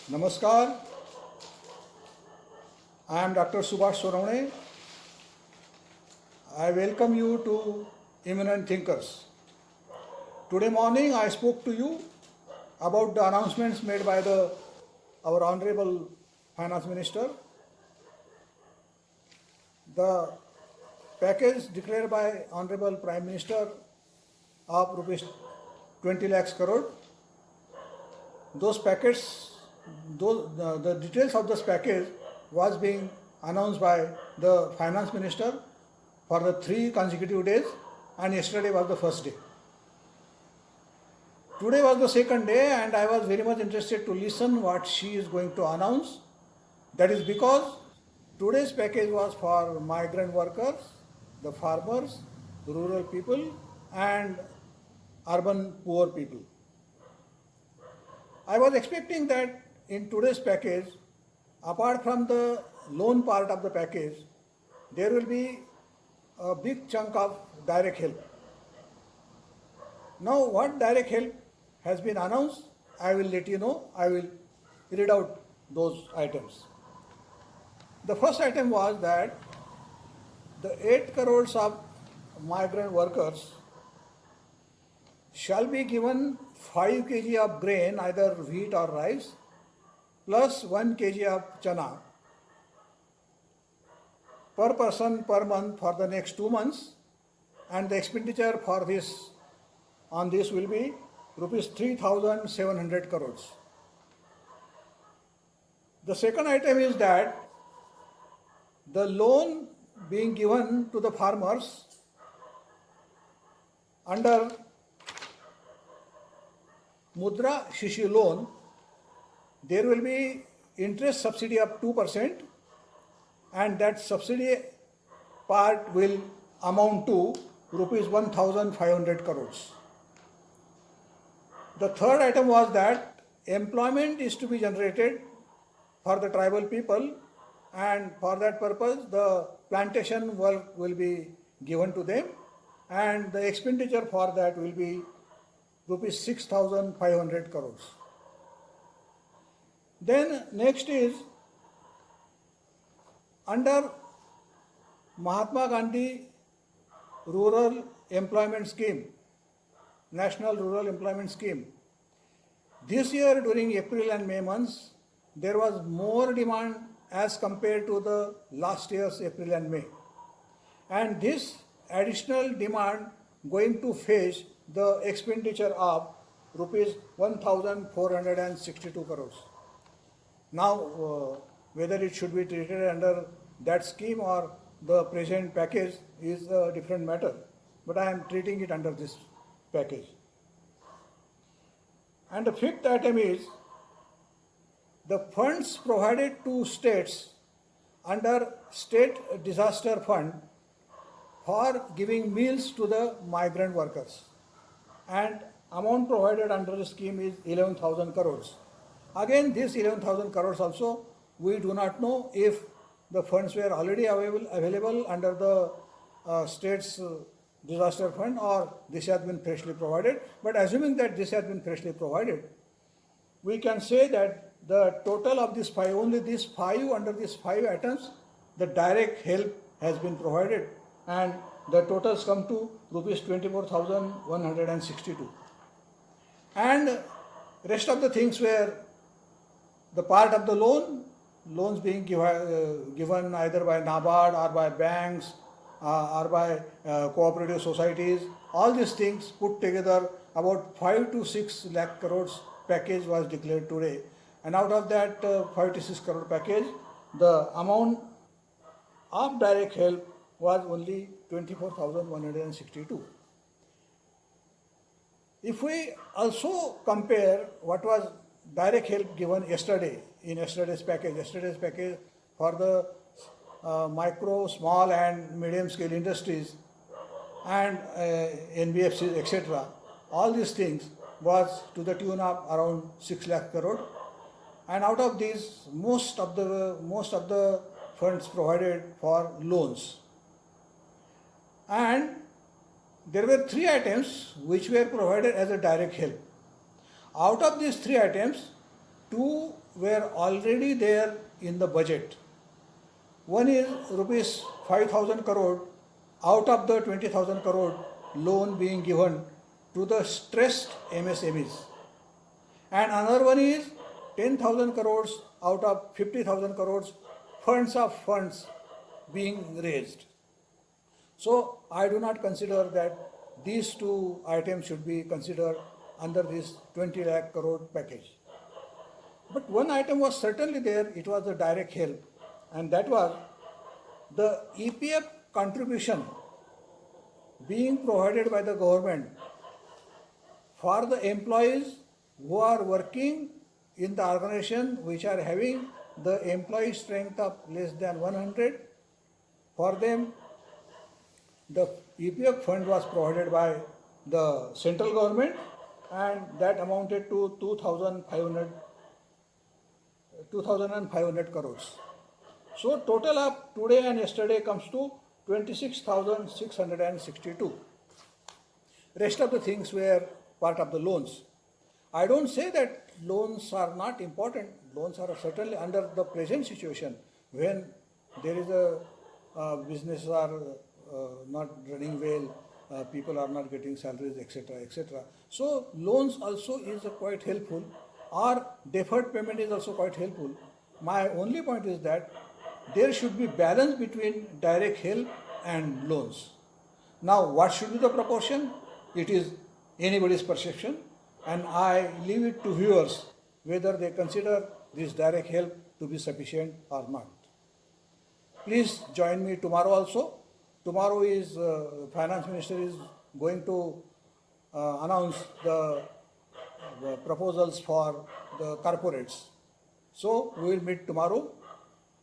Namaskar, I am Dr. Subhash Soravane. I welcome you to Eminent Thinkers. Today morning I spoke to you about the announcements made by our Honorable Finance Minister. The package declared by Honorable Prime Minister of rupees 20 lakhs crore. Those packets, the details of this package was being announced by the Finance Minister for the 3 consecutive days, and yesterday was the first day. Today was the second day, and I was very much interested to listen what she is going to announce. That is because today's package was for migrant workers, the farmers, the rural people, and urban poor people. I was expecting that in today's package, apart from the loan part of the package, there will be a big chunk of direct help. Now, what direct help has been announced, I will let you know. I will read out those items. The first item was that the 8 crores of migrant workers shall be given 5 kg of grain, either wheat or rice, plus 1 kg of chana per person per month for the next 2 months, and the expenditure for this on this will be rupees 3,700 crores. The second item is that the loan being given to the farmers under Mudra Shishi loan, there will be interest subsidy of 2%, and that subsidy part will amount to rupees 1,500 crores. The third item was that employment is to be generated for the tribal people, and for that purpose the plantation work will be given to them, and the expenditure for that will be rupees 6,500 crores. Then next is under Mahatma Gandhi Rural Employment Scheme, National Rural Employment Scheme. This year during April and May months, there was more demand as compared to the last year's April and May. And this additional demand going to fetch the expenditure of rupees 1,462 crores. Now, whether it should be treated under that scheme or the present package is a different matter, but I am treating it under this package. And the fifth item is the funds provided to states under State Disaster Fund for giving meals to the migrant workers, and amount provided under the scheme is 11,000 crores. Again, this 11,000 crores also, we do not know if the funds were already available under the state's disaster fund, or this has been freshly provided. But assuming that this has been freshly provided, we can say that the total of these 5, only these 5, under these 5 items, the direct help has been provided, and the totals come to rupees 24,162. And rest of the things were the part of the loans being given either by NABARD or by banks or by cooperative societies. All these things put together, about 5 to 6 lakh crores package was declared today. And out of that 5 to 6 crore package, the amount of direct help was only 24,162. If we also compare what was direct help given yesterday in yesterday's package for the micro, small and medium scale industries and NBFCs, etc., all these things was to the tune of around 6 lakh crore. And out of these, most of the funds provided for loans. And there were 3 items which were provided as a direct help. Out of these 3 items, two were already there in the budget. One is rupees 5,000 crore out of the 20,000 crore loan being given to the stressed MSMEs. And another one is 10,000 crores out of 50,000 crores funds being raised. So I do not consider that these two items should be considered under this 20 lakh crore package. But one item was certainly there, it was the direct help, and that was the EPF contribution being provided by the government for the employees who are working in the organization which are having the employee strength of less than 100. For them, the EPF fund was provided by the central government, and that amounted to 2,500 crores. So total of today and yesterday comes to 26,662. Rest of the things were part of the loans. I don't say that loans are not important. Loans are certainly under the present situation when there is a business are not running well, people are not getting salaries, etc., etc. So loans also is quite helpful, or deferred payment is also quite helpful. My only point is that there should be balance between direct help and loans. Now, what should be the proportion? It is anybody's perception, and I leave it to viewers whether they consider this direct help to be sufficient or not. Please join me tomorrow also. Tomorrow is Finance Minister is going to announce the proposals for the corporates. So we will meet tomorrow.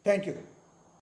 Thank you.